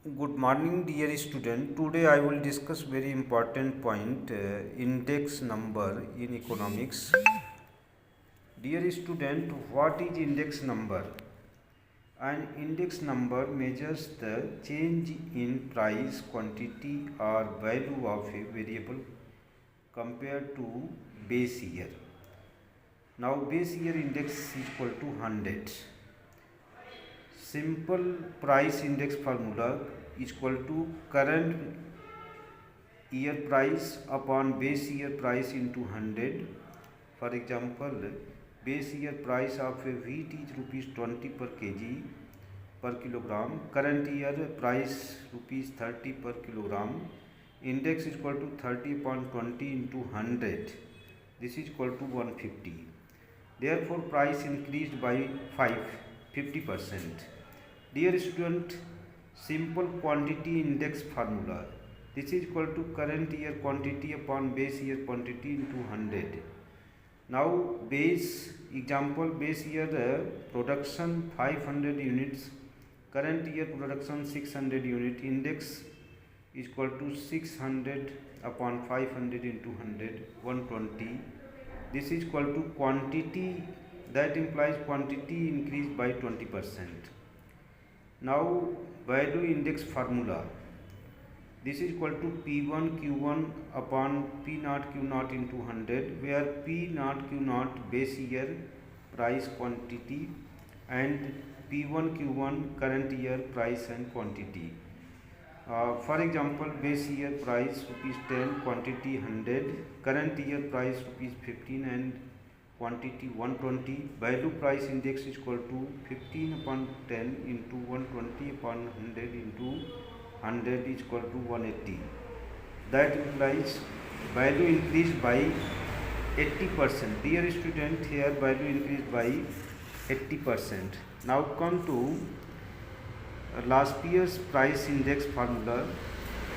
Good morning, dear student. Today I will discuss very important point, index number in economics. Dear student, what is index number? An index number measures the change in price, quantity or value of a variable compared to base year. Now base year index is equal to 100. Simple price index formula is equal to current year price upon base year price into 100. For example, base year price of a wheat is rupees 20 per kg per kilogram. Current year price rupees 30 per kilogram. Index is equal to 30 upon 20 into 100. This is equal to 150. Therefore, price increased by 50%. Dear student, simple quantity index formula. This is equal to current year quantity upon base year quantity into 100. Now base year production 500 units, current year production 600 unit. Index is equal to 600 upon 500 into 100, 120. This is equal to quantity, that implies quantity increased by 20%. Now value index formula. This is equal to P1 Q1 upon P naught Q naught into 100, where P naught Q naught base year price quantity and P1 Q1 current year price and quantity. For example, base year price rupees 10, quantity 100, current year price rupees 15 and quantity 120. Value price index is equal to 15 upon 10 into 120 upon 100 into 100 is equal to 180. That implies value increased by 80%. Dear student, here value increased by 80%. Now come to last year's price index formula.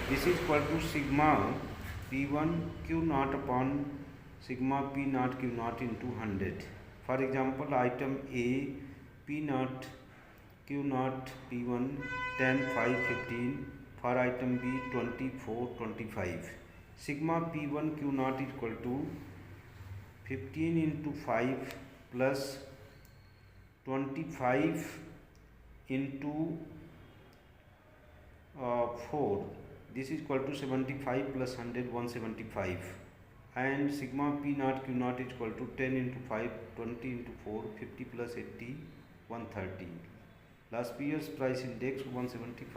This is equal to sigma P1 Q naught upon sigma P naught Q naught into 100. For example, item A, P naught Q naught P1 10, 5, 15. For item B, 24, 25. Sigma P1 Q naught is equal to 15 into 5 plus 25 into 4. This is equal to 75 plus 100, 175. And sigma P naught Q naught is equal to 10 into 5, 20 into 4, 50 plus 80, 130. Last year's price index 175.